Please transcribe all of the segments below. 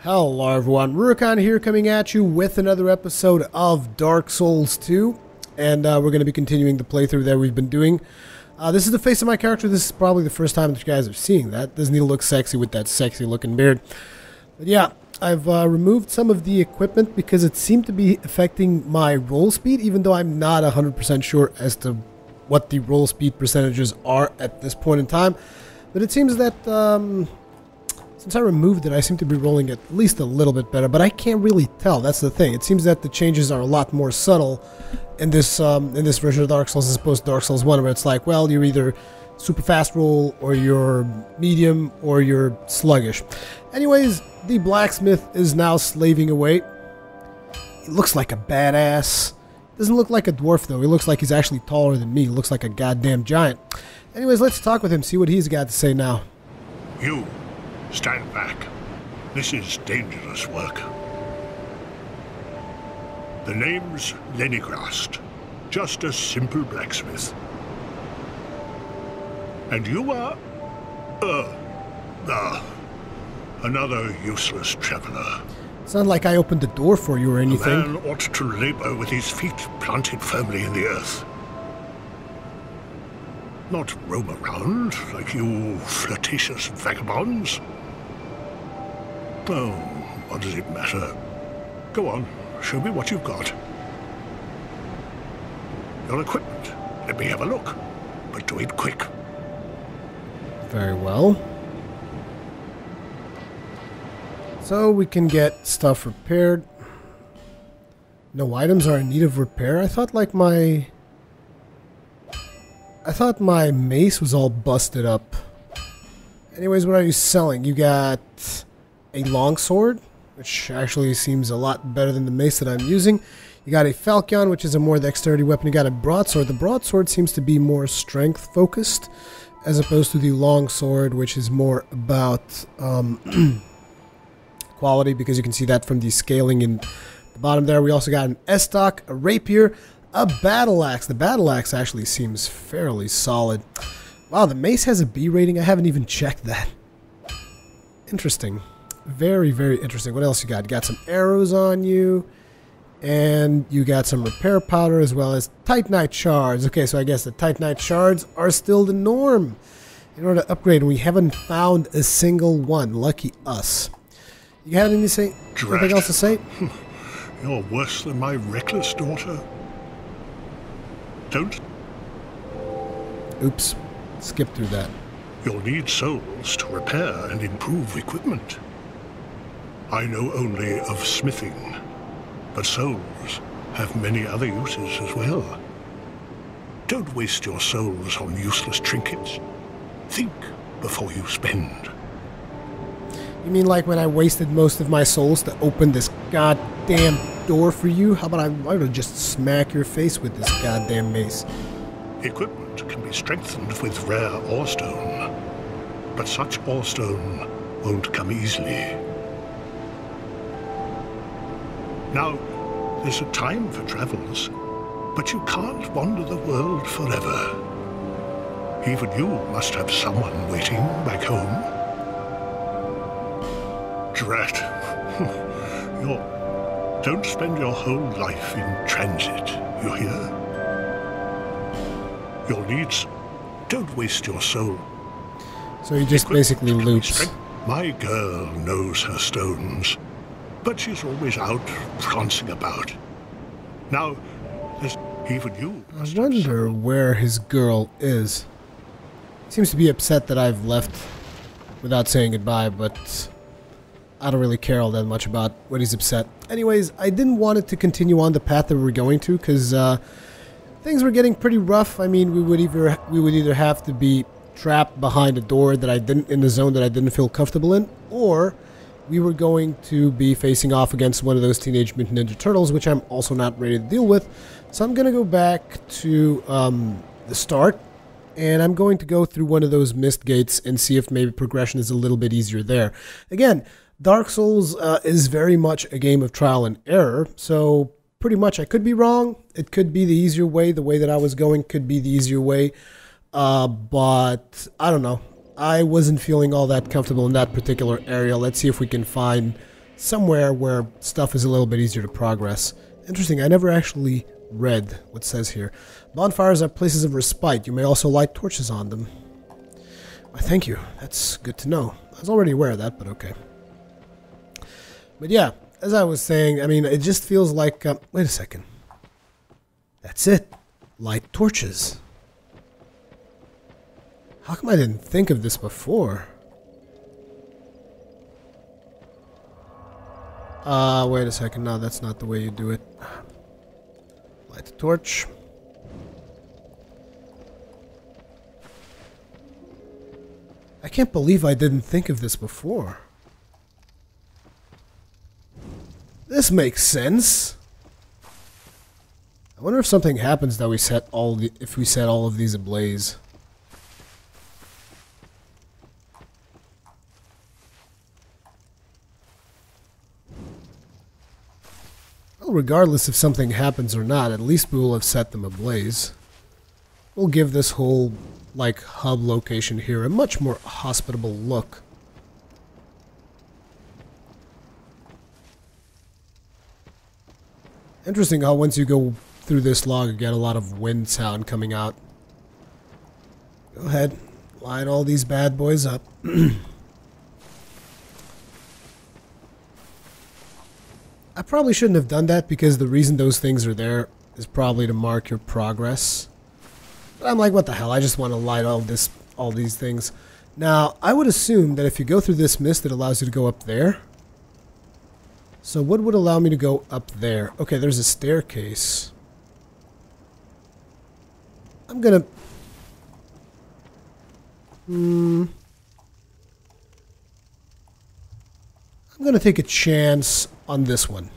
Hello everyone, Rurikhan here coming at you with another episode of Dark Souls 2, and we're going to be continuing the playthrough that we've been doing. This is the face of my character. This is probably the first time that you guys are seeing that. Doesn't he look sexy with that sexy looking beard? But yeah, I've removed some of the equipment because it seemed to be affecting my roll speed, even though I'm not 100% sure as to what the roll speed percentages are at this point in time. But it seems that since I removed it, I seem to be rolling at least a little bit better, but I can't really tell. That's the thing. It seems that the changes are a lot more subtle in this version of Dark Souls as opposed to Dark Souls 1, where it's like, well, you're either super fast roll, or you're medium, or you're sluggish. Anyways, the Blacksmith is now slaving away. He looks like a badass. Doesn't look like a dwarf, though. He looks like he's actually taller than me. He looks like a goddamn giant. Anyways, let's talk with him, see what he's got to say now. You, stand back. This is dangerous work. The name's Lenigrast, just a simple blacksmith. And you are, another useless traveler. It's not like I opened the door for you or anything. A man ought to labor with his feet planted firmly in the earth. Not roam around like you flirtatious vagabonds. Oh, what does it matter? Go on, show me what you've got. Your equipment. Let me have a look. But do it quick. Very well. So we can get stuff repaired. No items are in need of repair. I thought my mace was all busted up. Anyways, what are you selling? You got a longsword, which actually seems a lot better than the mace that I'm using. You got a falchion, which is a more dexterity weapon. You got a broadsword. The broadsword seems to be more strength focused, as opposed to the longsword, which is more about quality, because you can see that from the scaling in the bottom there. We also got an S-stock, a rapier, a battle axe. The battle axe actually seems fairly solid. Wow, the mace has a B rating. I haven't even checked that. Interesting. Very, very interesting. What else you got? You got some arrows on you, and you got some repair powder as well as titanite shards. Okay, so I guess the titanite shards are still the norm in order to upgrade, and we haven't found a single one. Lucky us. You have anything else to say? You're worse than my reckless daughter. Don't. Oops. Skip through that. You'll need souls to repair and improve equipment. I know only of smithing, but souls have many other uses as well. Don't waste your souls on useless trinkets. Think before you spend. You mean like when I wasted most of my souls to open this goddamn door for you? How about I would just smack your face with this goddamn mace? Equipment can be strengthened with rare orestone, but such orestone won't come easily. Now, there's a time for travels, but you can't wander the world forever. Even you must have someone waiting back home. Drat. Don't spend your whole life in transit, you hear? Your needs, don't waste your soul. So he just basically loops. My girl knows her stones, but she's always out prancing about. Now, there's even you. I wonder where his girl is. He seems to be upset that I've left without saying goodbye, but I don't really care all that much about what he's upset. Anyways, I didn't want it to continue on the path that we were going to, because things were getting pretty rough. I mean, we would either have to be trapped behind a door that I didn't, in the zone that I didn't feel comfortable in, or we were going to be facing off against one of those Teenage Mutant Ninja Turtles, which I'm also not ready to deal with. So I'm going to go back to the start, and I'm going to go through one of those mist gates and see if maybe progression is a little bit easier there. Again, Dark Souls is very much a game of trial and error, so pretty much I could be wrong. It could be the easier way. The way that I was going could be the easier way, but I don't know. I wasn't feeling all that comfortable in that particular area. Let's see if we can find somewhere where stuff is a little bit easier to progress. Interesting, I never actually read what says here. Bonfires are places of respite. You may also light torches on them. Why, thank you. That's good to know. I was already aware of that, but okay. But yeah, as I was saying, I mean, it just feels like... wait a second. That's it. Light torches. How come I didn't think of this before? Wait a second. No, that's not the way you do it. Light the torch. I can't believe I didn't think of this before. This makes sense. I wonder if something happens that we set if we set all of these ablaze. Well, regardless if something happens or not, at least we will have set them ablaze. We'll give this whole, like, hub location here a much more hospitable look. Interesting how once you go through this log, you get a lot of wind sound coming out. Go ahead, light all these bad boys up. I probably shouldn't have done that because the reason those things are there is probably to mark your progress. But I'm like, what the hell? I just want to light all these things. Now, I would assume that if you go through this mist, it allows you to go up there. So what would allow me to go up there? Okay, there's a staircase. I'm gonna... I'm gonna take a chance on this one.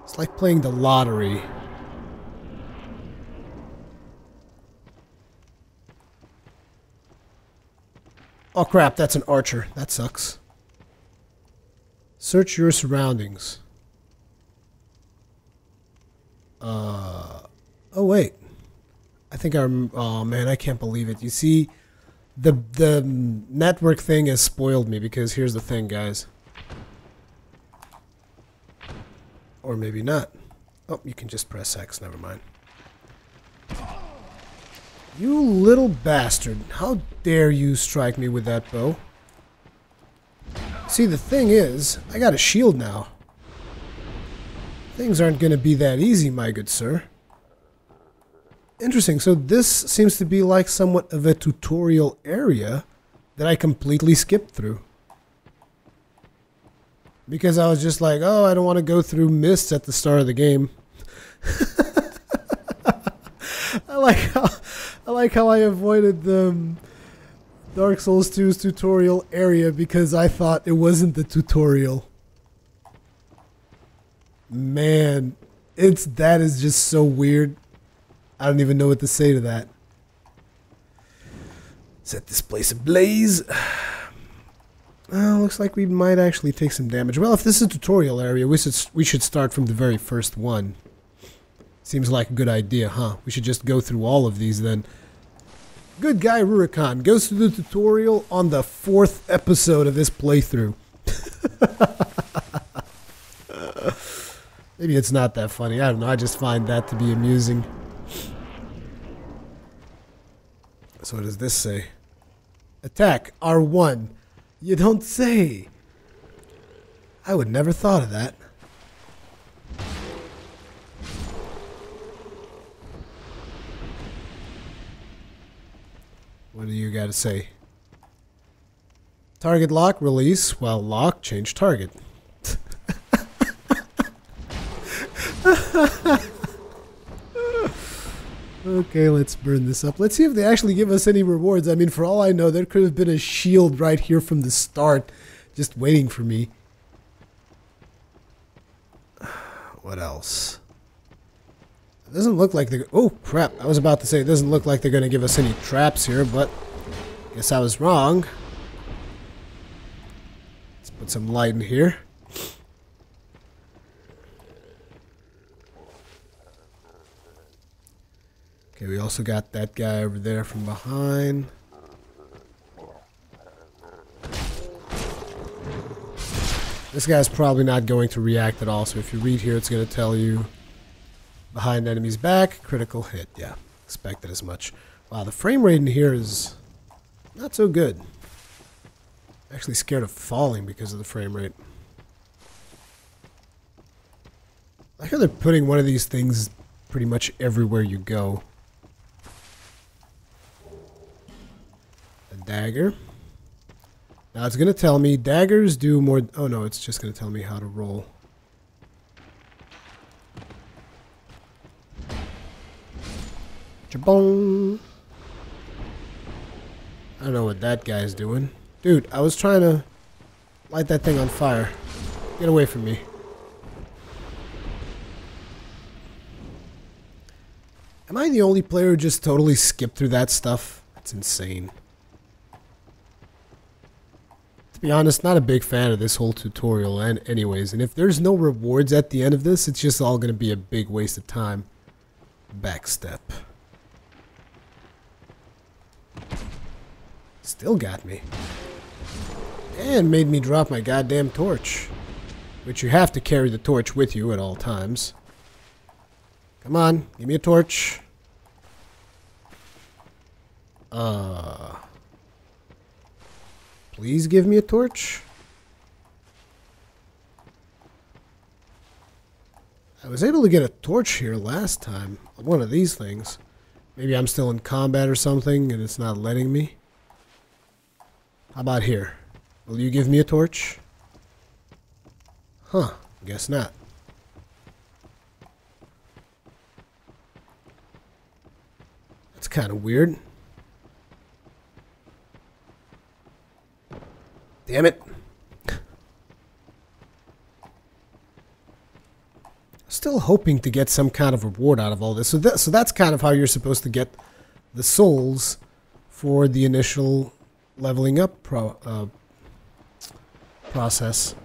It's like playing the lottery. Oh crap, that's an archer. That sucks. Search your surroundings. Oh wait. I think oh man, I can't believe it. You see, the network thing has spoiled me because here's the thing, guys. Or maybe not. Oh, you can just press X, never mind. You little bastard. How dare you strike me with that bow? See, the thing is, I got a shield now. Things aren't going to be that easy, my good sir. Interesting, so this seems to be like somewhat of a tutorial area that I completely skipped through. Because I was just like, oh, I don't want to go through mists at the start of the game. I like how I avoided the Dark Souls 2's tutorial area because I thought it wasn't the tutorial. Man, that is just so weird. I don't even know what to say to that. Set this place ablaze. Looks like we might actually take some damage. Well, if this is a tutorial area, we should start from the very first one. Seems like a good idea, huh? We should just go through all of these then. Good guy Rurikhan goes through the tutorial on the 4th episode of this playthrough. Maybe it's not that funny. I don't know. I just find that to be amusing. So what does this say? Attack R1. You don't say. I would never thought of that. What do you got to say? Target lock, release. While lock, change target. Okay, let's burn this up. Let's see if they actually give us any rewards. I mean, for all I know, there could have been a shield right here from the start, just waiting for me. What else? It doesn't look like they're... Oh, crap. I was about to say, it doesn't look like they're going to give us any traps here, but I guess I was wrong. Let's put some light in here. Okay, we also got that guy over there from behind. This guy's probably not going to react at all, so if you read here, it's going to tell you behind enemy's back, critical hit. Yeah, expected as much. Wow, the frame rate in here is not so good. Actually scared of falling because of the frame rate. I hear they're putting one of these things pretty much everywhere you go. A dagger. Now it's going to tell me daggers do more... Oh no, it's just going to tell me how to roll. Jabong. I don't know what that guy's doing. Dude, I was trying to light that thing on fire. Get away from me. Am I the only player who just totally skipped through that stuff? That's insane. To be honest, not a big fan of this whole tutorial and anyways. And if there's no rewards at the end of this, it's just all going to be a big waste of time. Backstep. Still got me. And made me drop my goddamn torch. Which you have to carry the torch with you at all times. Come on, give me a torch. Please give me a torch. I was able to get a torch here last time. One of these things. Maybe I'm still in combat or something and it's not letting me. How about here? Will you give me a torch? Huh, guess not. That's kind of weird. Damn it. Still hoping to get some kind of reward out of all this. So that's kind of how you're supposed to get the souls for the initial leveling up process.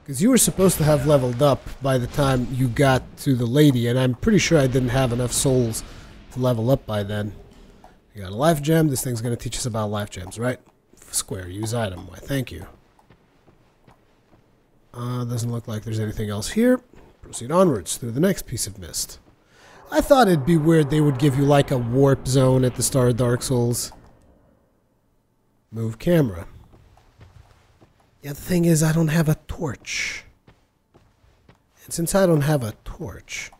Because you were supposed to have leveled up by the time you got to the lady, and I'm pretty sure I didn't have enough souls to level up by then. You got a life gem. This thing's going to teach us about life gems, right? Square, use item. Why, thank you. Doesn't look like there's anything else here. Proceed onwards through the next piece of mist. I thought it'd be weird they would give you like a warp zone at the start of Dark Souls. Move camera. Yeah, the thing is I don't have a torch. And since I don't have a torch,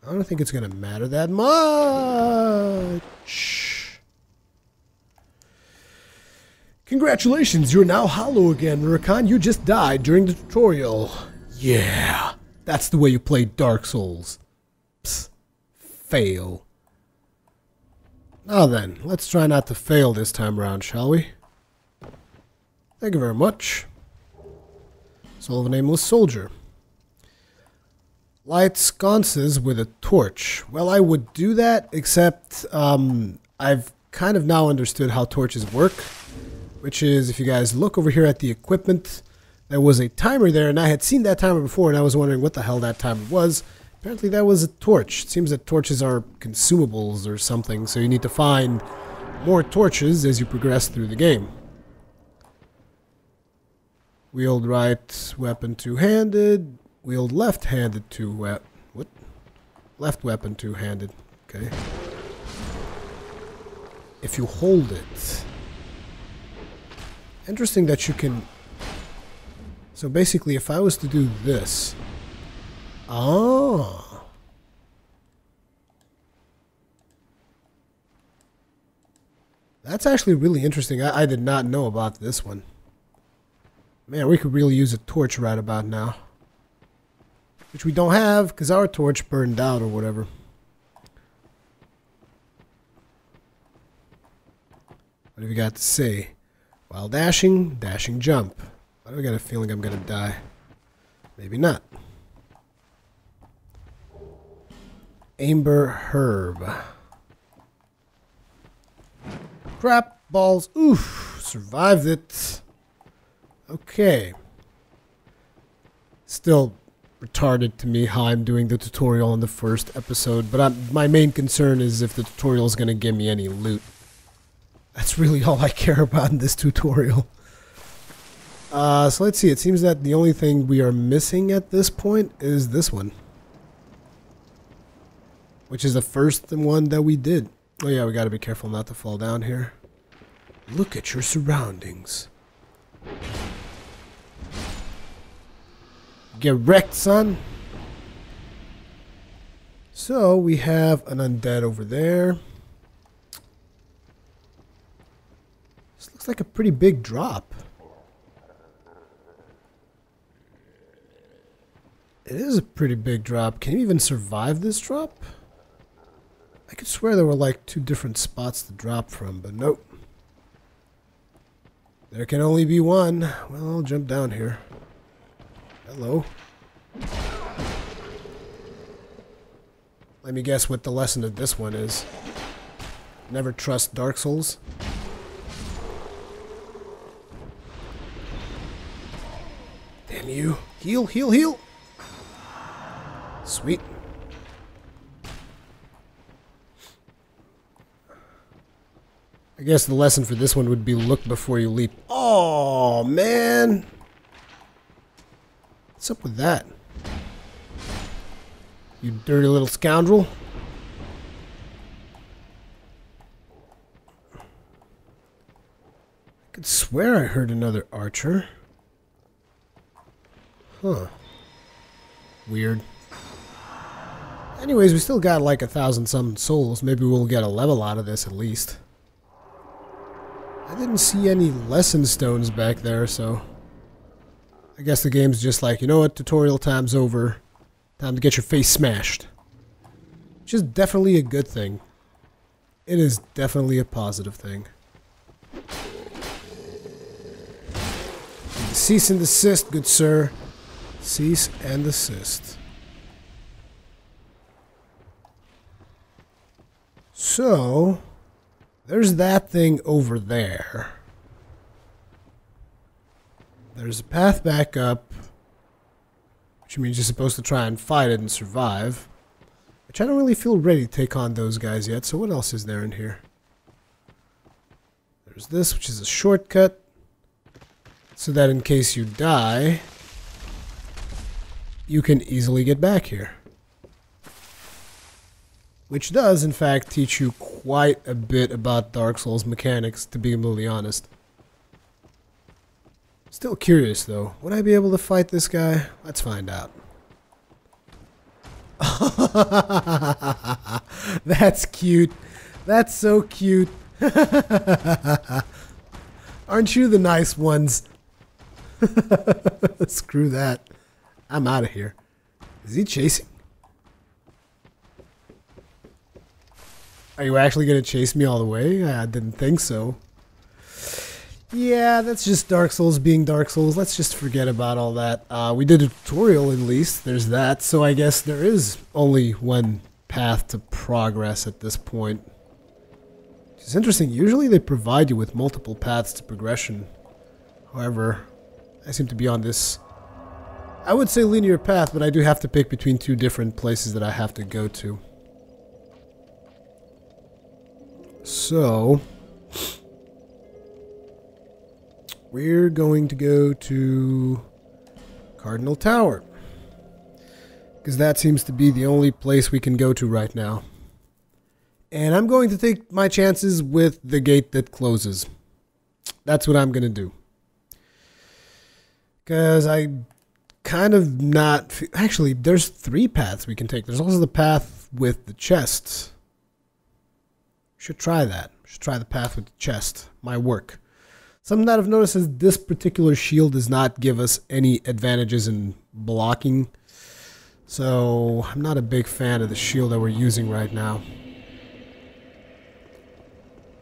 I don't think it's going to matter that much. Congratulations, you're now hollow again, Rurikhan. You just died during the tutorial. Yeah, that's the way you play Dark Souls. Psst. Fail. Now then, let's try not to fail this time around, shall we? Thank you very much. Soul of a Nameless Soldier. Light sconces with a torch. Well, I would do that, except I've kind of now understood how torches work. Which is, if you guys look over here at the equipment, there was a timer there, and I had seen that timer before, and I was wondering what the hell that timer was. Apparently that was a torch. It seems that torches are consumables or something, so you need to find more torches as you progress through the game. Wield right weapon two-handed. Wield left-handed what? Left weapon two-handed. Okay. If you hold it. Interesting that you can... So basically, if I was to do this... Ah. That's actually really interesting. I did not know about this one. Man, we could really use a torch right about now. Which we don't have, because our torch burned out or whatever. What have you got to say? While dashing, dashing jump. Why do I got a feeling I'm going to die? Maybe not. Amber Herb. Crap balls. Oof. Survived it. Okay. Still retarded to me how I'm doing the tutorial in the first episode, but my main concern is if the tutorial is going to give me any loot. That's really all I care about in this tutorial. So let's see. It seems that the only thing we are missing at this point is this one. Which is the first one that we did. Oh yeah, we gotta be careful not to fall down here. Look at your surroundings. Get wrecked, son. So we have an undead over there. This looks like a pretty big drop. It is a pretty big drop. Can you even survive this drop? I could swear there were like 2 different spots to drop from, but nope. There can only be one. Well, I'll jump down here. Hello. Let me guess what the lesson of this one is. Never trust Dark Souls. Damn you. Heal, heal, heal. Sweet. I guess the lesson for this one would be look before you leap. Oh, man. What's up with that? You dirty little scoundrel. I could swear I heard another archer. Huh. Weird. Anyways, we still got like 1,000-some souls. Maybe we'll get a level out of this at least. I didn't see any lesson stones back there, so I guess the game's just like, you know what, tutorial time's over. Time to get your face smashed. Which is definitely a good thing. It is definitely a positive thing. Cease and desist, good sir. Cease and desist. So, there's that thing over there. There's a path back up, which means you're supposed to try and fight it and survive. Which I don't really feel ready to take on those guys yet, so what else is there in here? There's this, which is a shortcut, so that in case you die, you can easily get back here. Which does, in fact, teach you quite a bit about Dark Souls mechanics, to be completely honest. Still curious, though. Would I be able to fight this guy? Let's find out. That's cute. That's so cute. Aren't you the nice ones? Screw that. I'm out of here. Is he chasing? Are you actually going to chase me all the way? I didn't think so. Yeah, that's just Dark Souls being Dark Souls. Let's just forget about all that. We did a tutorial at least. There's that. So I guess there is only one path to progress at this point. It's interesting. Usually they provide you with multiple paths to progression. However, I seem to be on this, I would say linear path, but I do have to pick between 2 different places that I have to go to. So, we're going to go to Cardinal Tower, because that seems to be the only place we can go to right now. And I'm going to take my chances with the gate that closes. That's what I'm going to do. Because I kind of not... Actually, there's 3 paths we can take. There's also the path with the chests. Should try that. Should try the path with the chest. My work. Something that I've noticed is this particular shield does not give us any advantages in blocking. So I'm not a big fan of the shield that we're using right now.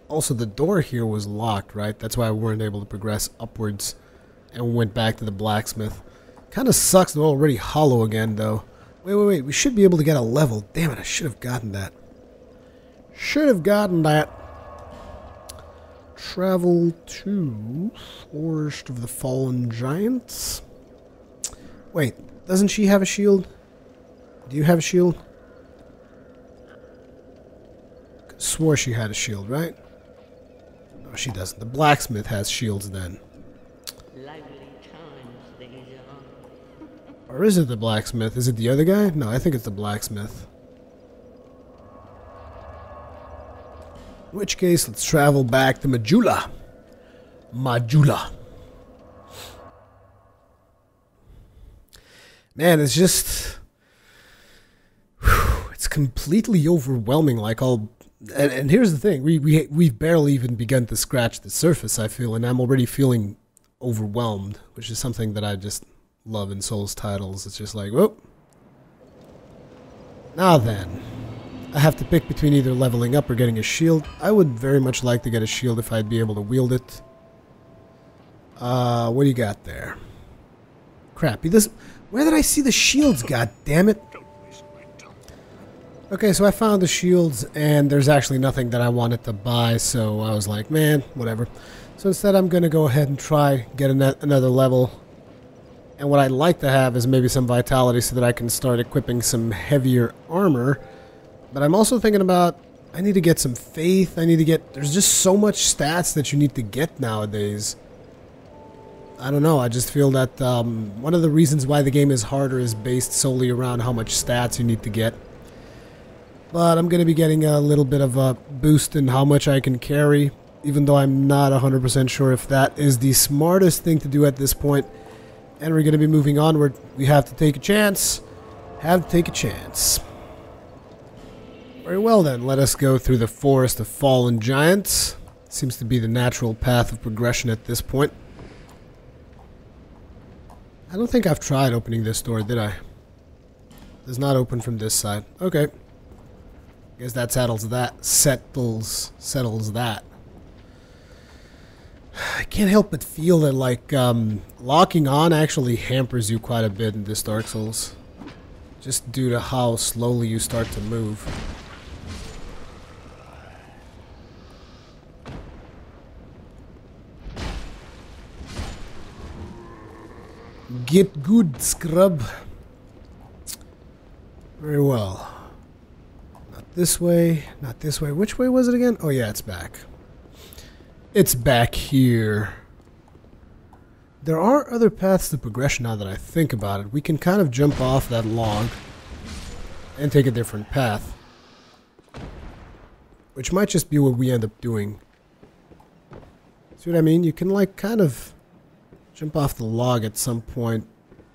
Also, the door here was locked, right? That's why we weren't able to progress upwards. And we went back to the blacksmith. Kind of sucks they're already hollow again, though. Wait. We should be able to get a level. Damn it, I should have gotten that. Should have gotten that. Travel to Forest of the Fallen Giants. Wait, doesn't she have a shield? Do you have a shield? Swore she had a shield, right? Oh, she doesn't. The blacksmith has shields then. Lively times these are. Or is it the blacksmith? Is it the other guy? No, I think it's the blacksmith. In which case, let's travel back to Majula. Majula. Man, it's just... it's completely overwhelming, like all... And here's the thing, we've barely even begun to scratch the surface, I feel, and I'm already feeling overwhelmed, which is something that I just love in Souls titles. It's just like, whoop. Now then, I have to pick between either leveling up or getting a shield. I would very much like to get a shield if I'd be able to wield it. What do you got there? Crap, he doesn't... Where did I see the shields, god damn it? Okay, so I found the shields, and there's actually nothing that I wanted to buy, so I was like, man, whatever. So instead, I'm going to go ahead and try get another level. And what I'd like to have is maybe some vitality so that I can start equipping some heavier armor. But I'm also thinking about, I need to get some faith, I need to get... There's just so much stats that you need to get nowadays. I don't know, I just feel that one of the reasons why the game is harder is based solely around how much stats you need to get. But I'm going to be getting a little bit of a boost in how much I can carry, even though I'm not 100% sure if that is the smartest thing to do at this point. And we're going to be moving onward. We have to take a chance. Have to take a chance. Very well then, let us go through the Forest of Fallen Giants. Seems to be the natural path of progression at this point. I don't think I've tried opening this door, did I? Does not open from this side. Okay. Guess that settles that. Settles that. I can't help but feel that, like, locking on actually hampers you quite a bit in this Dark Souls. Just due to how slowly you start to move. Get good, scrub. Very well. Not this way, not this way. Which way was it again? Oh yeah, it's back. It's back here. There are other paths to progression now that I think about it. We can kind of jump off that log and take a different path. Which might just be what we end up doing. See what I mean? You can, like, kind of jump off the log at some point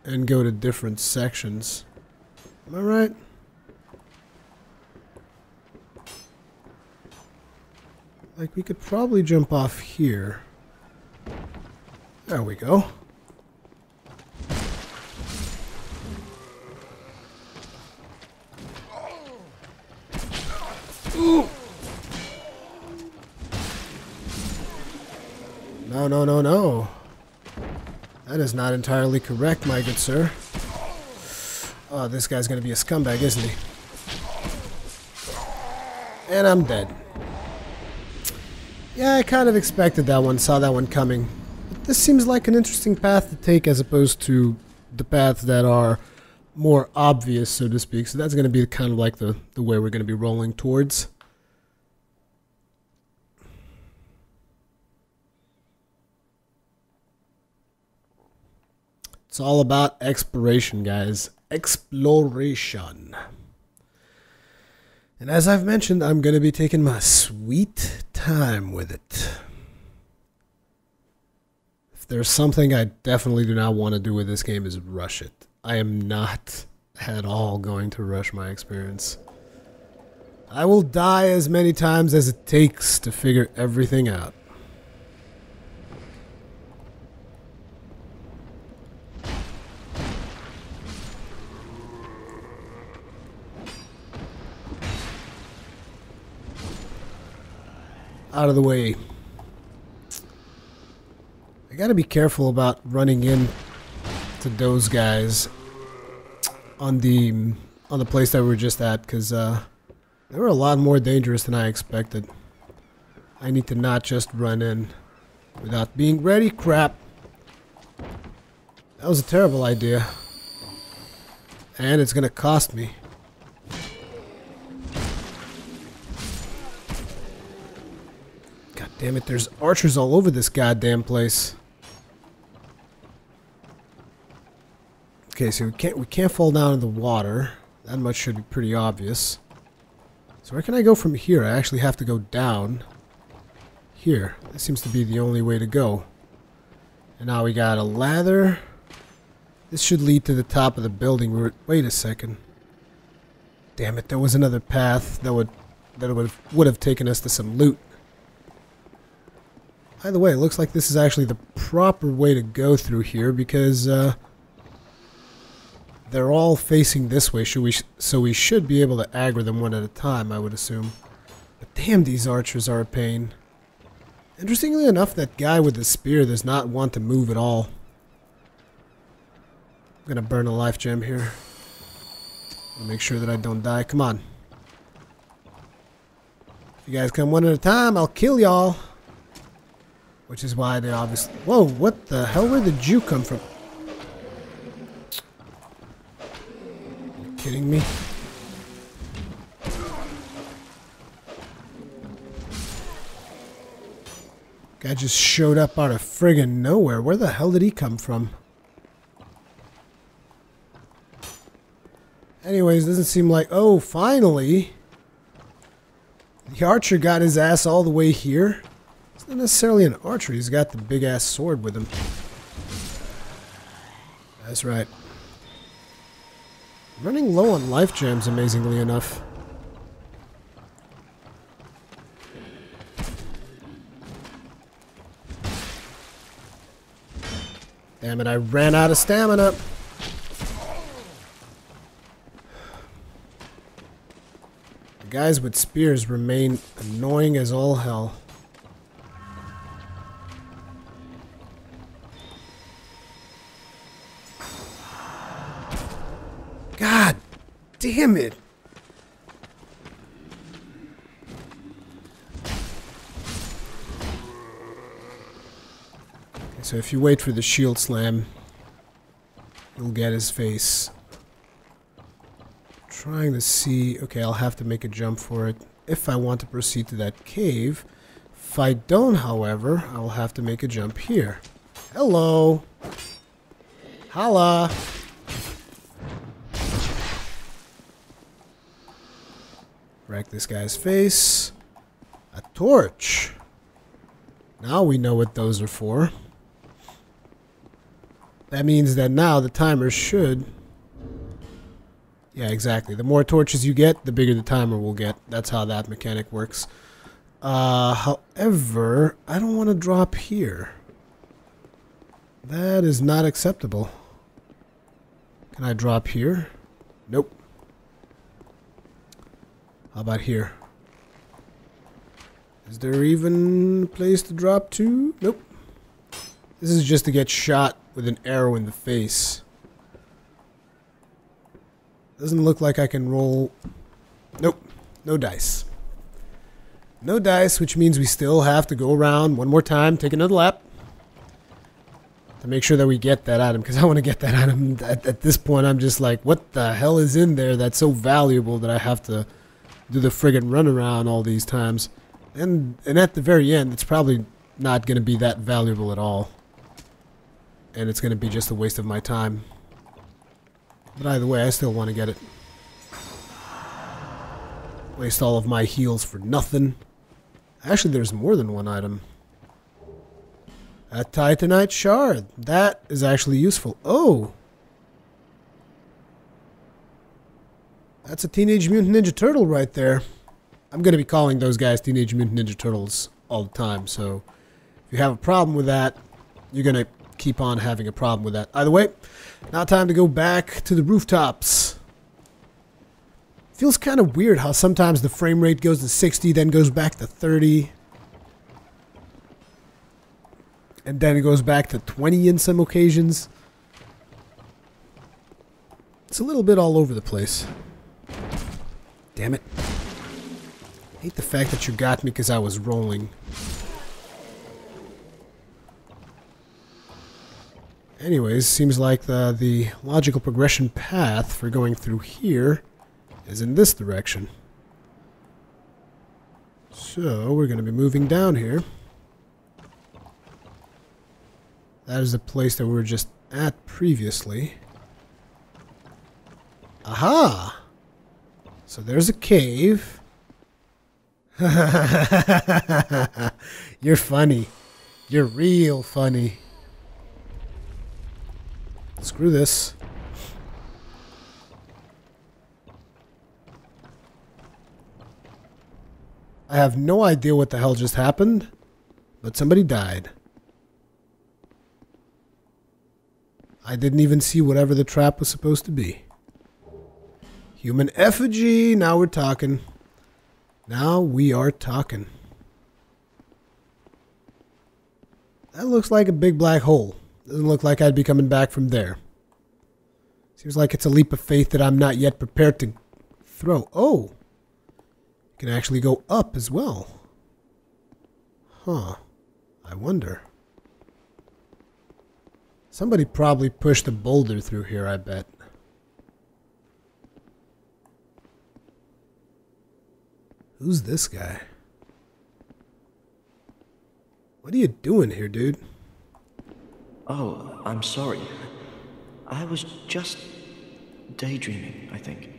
and go to different sections. Am I right? Like, we could probably jump off here. There we go. Ooh. No, no, no, no. That is not entirely correct, my good sir. Oh, this guy's gonna be a scumbag, isn't he? And I'm dead. Yeah, I kind of expected that one, saw that one coming. But this seems like an interesting path to take as opposed to the paths that are more obvious, so to speak. So that's going to be kind of like the way we're going to be rolling towards. It's all about exploration, guys. Exploration. And as I've mentioned, I'm going to be taking my sweet time with it. If there's something I definitely do not want to do with this game is rush it. I am not at all going to rush my experience. I will die as many times as it takes to figure everything out. Out of the way. I gotta be careful about running in to those guys on the place that we were just at, because they were a lot more dangerous than I expected. I need to not just run in without being ready. Crap. That was a terrible idea. And it's gonna cost me. Damn it, there's archers all over this goddamn place. Okay, so we can't fall down in the water. That much should be pretty obvious. So where can I go from here? I actually have to go down. Here. This seems to be the only way to go. And now we got a ladder. This should lead to the top of the building. Wait a second. Damn it, there was another path that would have taken us to some loot. By the way, it looks like this is actually the proper way to go through here because they're all facing this way, so we should be able to aggro them one at a time, I would assume. But damn, these archers are a pain. Interestingly enough, that guy with the spear does not want to move at all. I'm gonna burn a life gem here. I'll make sure that I don't die. Come on. If you guys come one at a time, I'll kill y'all. Which is why they obviously... Whoa, what the hell? Where did you come from? Are you kidding me? Guy just showed up out of friggin' nowhere. Where the hell did he come from? Anyways, doesn't seem like... Oh, finally! The archer got his ass all the way here. It's not necessarily an archer. He's got the big-ass sword with him. That's right. I'm running low on life gems, amazingly enough. Damn it, I ran out of stamina. The guys with spears remain annoying as all hell. God damn it. Okay, so if you wait for the shield slam, you'll get his face. Trying to see... Okay, I'll have to make a jump for it if I want to proceed to that cave. If I don't, however, I will have to make a jump here. Hello. Holla. Wreck this guy's face. A torch. Now we know what those are for. That means that now the timer should... Yeah, exactly. The more torches you get, the bigger the timer will get. That's how that mechanic works. However, I don't want to drop here. That is not acceptable. Can I drop here? Nope. How about here? Is there even a place to drop to? Nope. This is just to get shot with an arrow in the face. Doesn't look like I can roll... Nope. No dice. No dice, which means we still have to go around one more time, take another lap. To make sure that we get that item, because I want to get that item. At this point, I'm just like, what the hell is in there that's so valuable that I have to do the friggin' runaround all these times? And at the very end, it's probably not going to be that valuable at all. And it's going to be just a waste of my time. But either way, I still want to get it. Waste all of my heals for nothing. Actually, there's more than one item. A Titanite shard. That is actually useful. Oh! That's a Teenage Mutant Ninja Turtle right there. I'm going to be calling those guys Teenage Mutant Ninja Turtles all the time, so if you have a problem with that, you're going to keep on having a problem with that. Either way, now time to go back to the rooftops. Feels kind of weird how sometimes the frame rate goes to 60, then goes back to 30. And then it goes back to 20 in some occasions. It's a little bit all over the place. Damn it. I hate the fact that you got me because I was rolling. Anyways, seems like the logical progression path for going through here is in this direction. So, we're going to be moving down here. That is the place that we were just at previously. Aha! So there's a cave. You're funny. You're real funny. Screw this. I have no idea what the hell just happened, but somebody died. I didn't even see whatever the trap was supposed to be. Human effigy. Now we're talking. Now we are talking. That looks like a big black hole. Doesn't look like I'd be coming back from there. Seems like it's a leap of faith that I'm not yet prepared to throw. Oh! You can actually go up as well. Huh. I wonder. Somebody probably pushed a boulder through here, I bet. Who's this guy? What are you doing here, dude? Oh, I'm sorry. I was just daydreaming, I think.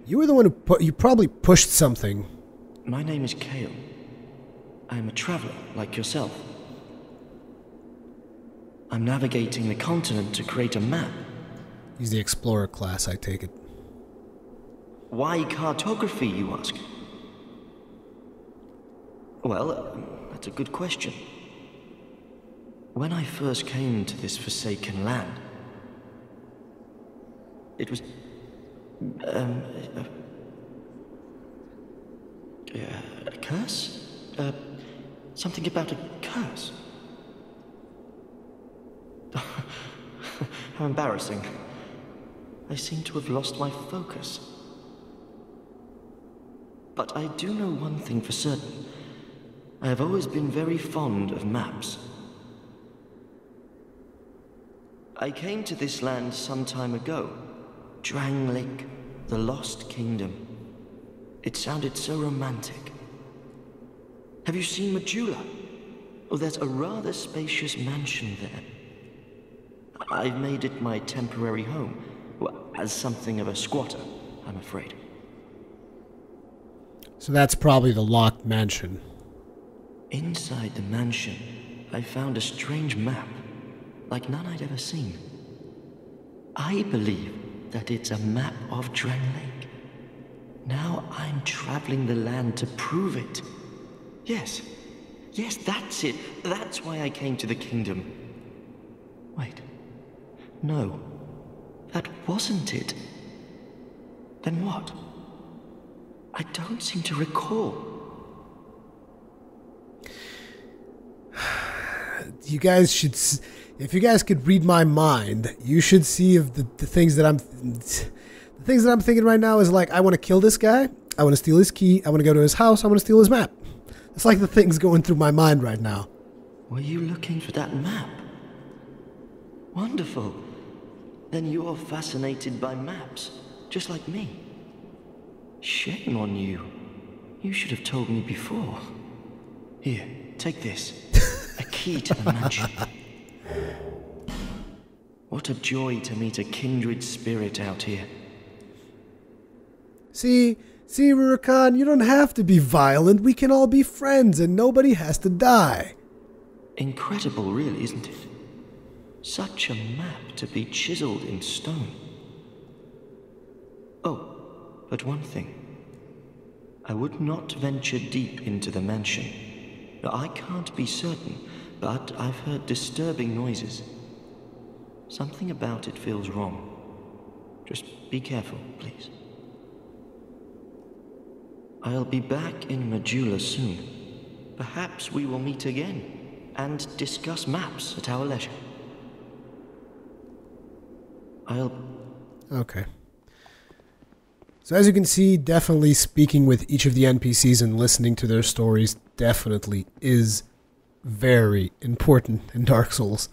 You were the one who you probably pushed something. My name is Cale. I'm a traveler, like yourself. I'm navigating the continent to create a map. He's the explorer class, I take it. Why cartography, you ask? Well, that's a good question. When I first came to this forsaken land, it was a curse? Something about a curse. How embarrassing. I seem to have lost my focus. But I do know one thing for certain. I have always been very fond of maps. I came to this land some time ago. Drangleic, the Lost Kingdom. It sounded so romantic. Have you seen Majula? Oh, there's a rather spacious mansion there. I've made it my temporary home. Well, as something of a squatter, I'm afraid. So that's probably the locked mansion. Inside the mansion, I found a strange map, like none I'd ever seen. I believe that it's a map of Drangleic. Now I'm traveling the land to prove it. Yes, that's it. That's why I came to the kingdom. Wait, no, that wasn't it. Then what? I don't seem to recall. You guys should, if you guys could read my mind, you should see if the things that I'm thinking right now is like, I want to kill this guy, I want to steal his key, I want to go to his house, I want to steal his map. It's like the things going through my mind right now. Were you looking for that map? Wonderful. Then you're fascinated by maps, just like me. Shame on you. You should have told me before. Here, take this. A key to the mansion. What a joy to meet a kindred spirit out here. See, Rurikhan, you don't have to be violent. We can all be friends and nobody has to die. Incredible, really, isn't it? Such a map to be chiseled in stone. Oh, but one thing. I would not venture deep into the mansion. I can't be certain, but I've heard disturbing noises. Something about it feels wrong. Just be careful, please. I'll be back in Majula soon. Perhaps we will meet again and discuss maps at our leisure. Okay. So as you can see, definitely speaking with each of the NPCs and listening to their stories definitely is very important in Dark Souls.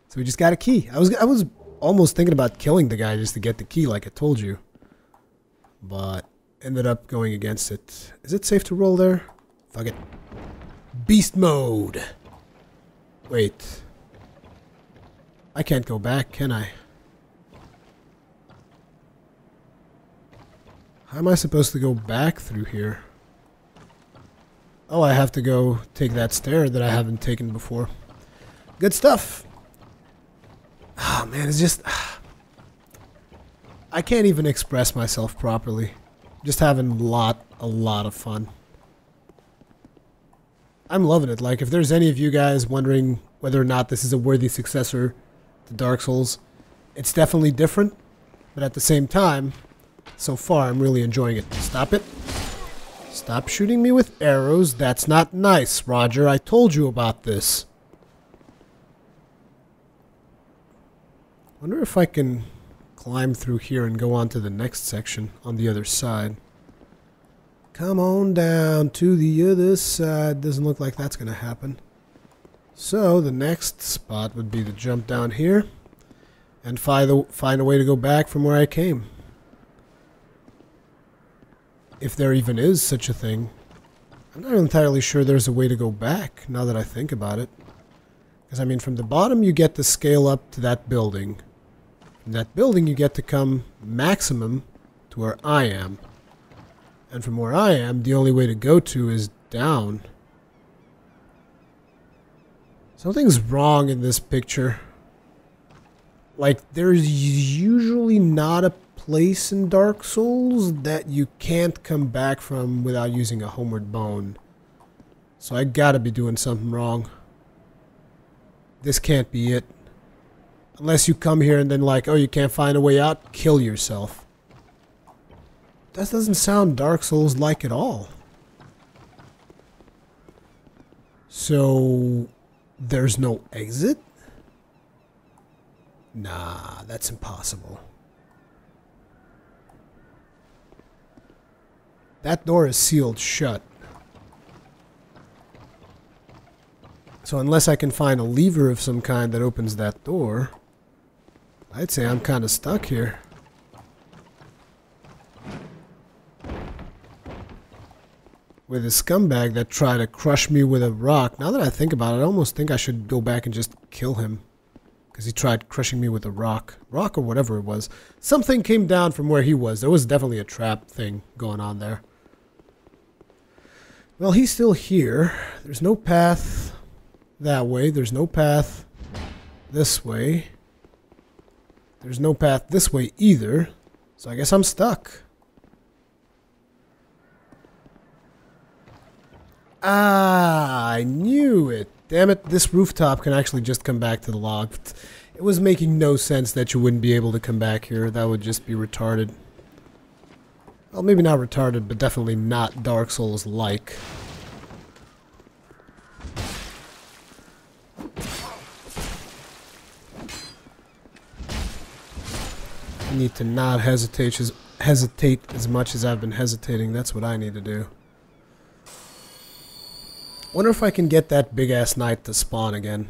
So we just got a key. I was almost thinking about killing the guy just to get the key like I told you. But ended up going against it. Is it safe to roll there? Fuck it. Beast mode. Wait. I can't go back, can I? How am I supposed to go back through here? Oh, I have to go take that stair that I haven't taken before. Good stuff. Oh, man, it's just... I can't even express myself properly. Just having a lot of fun. I'm loving it. Like, if there's any of you guys wondering whether or not this is a worthy successor to Dark Souls, it's definitely different. But at the same time, so far, I'm really enjoying it. Stop it. Stop shooting me with arrows. That's not nice, Roger. I told you about this. Wonder if I can climb through here and go on to the next section on the other side. Come on down to the other side. Doesn't look like that's going to happen. So the next spot would be to jump down here and find a way to go back from where I came. If there even is such a thing. I'm not entirely sure there's a way to go back, now that I think about it. Because, I mean, from the bottom you get to scale up to that building. From that building you get to come maximum to where I am. And from where I am, the only way to go to is down. Something's wrong in this picture. Like, there's usually not a place in Dark Souls that you can't come back from without using a homeward bone. So I gotta be doing something wrong. This can't be it. Unless you come here and then like, oh, you can't find a way out, kill yourself. That doesn't sound Dark Souls-like at all. So, there's no exit? Nah, that's impossible. That door is sealed shut. So unless I can find a lever of some kind that opens that door, I'd say I'm kind of stuck here. With a scumbag that tried to crush me with a rock. Now that I think about it, I almost think I should go back and just kill him. Because he tried crushing me with a rock. Rock or whatever it was. Something came down from where he was. There was definitely a trap thing going on there. Well, he's still here. There's no path that way. There's no path this way. There's no path this way either. So I guess I'm stuck. Ah, I knew it. Damn it, this rooftop can actually just come back to the log. It was making no sense that you wouldn't be able to come back here. That would just be retarded. Well, maybe not retarded, but definitely not Dark Souls-like. I need to not hesitate as much as I've been hesitating. That's what I need to do. Wonder if I can get that big-ass knight to spawn again.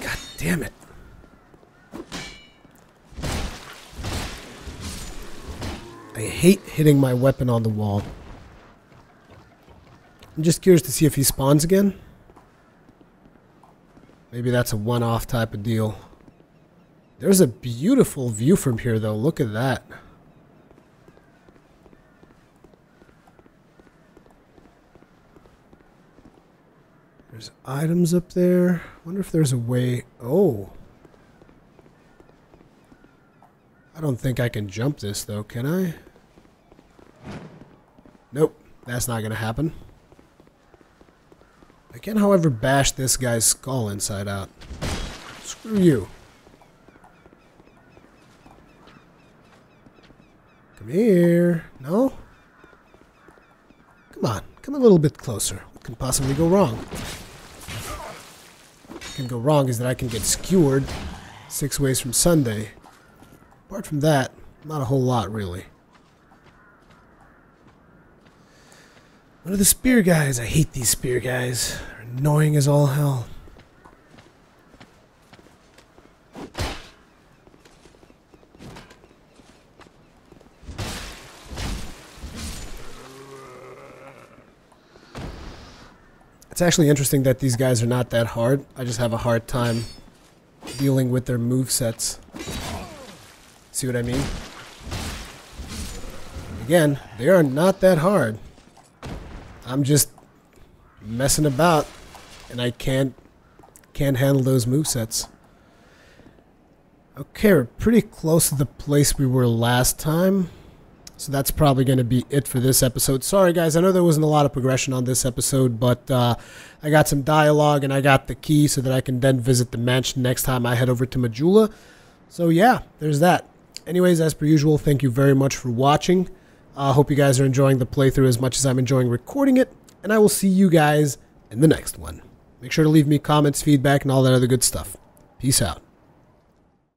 God damn it. I hate hitting my weapon on the wall. I'm just curious to see if he spawns again. Maybe that's a one-off type of deal. There's a beautiful view from here, though. Look at that. There's items up there. Wonder if there's a way... Oh. I don't think I can jump this, though, can I? Nope. That's not going to happen. I can, however, bash this guy's skull inside out. Screw you. Come here. No? Come on. Come a little bit closer. What can possibly go wrong? What can go wrong is that I can get skewered 6 ways from Sunday. Apart from that, not a whole lot, really. What are the spear guys? I hate these spear guys. They're annoying as all hell. It's actually interesting that these guys are not that hard. I just have a hard time dealing with their movesets. See what I mean? Again, they are not that hard. I'm just messing about, and I can't handle those movesets. Okay, we're pretty close to the place we were last time. So that's probably going to be it for this episode. Sorry, guys. I know there wasn't a lot of progression on this episode, but I got some dialogue and I got the key so that I can then visit the mansion next time I head over to Majula. So yeah, there's that. Anyways, as per usual, thank you very much for watching. I hope you guys are enjoying the playthrough as much as I'm enjoying recording it. And I will see you guys in the next one. Make sure to leave me comments, feedback, and all that other good stuff. Peace out.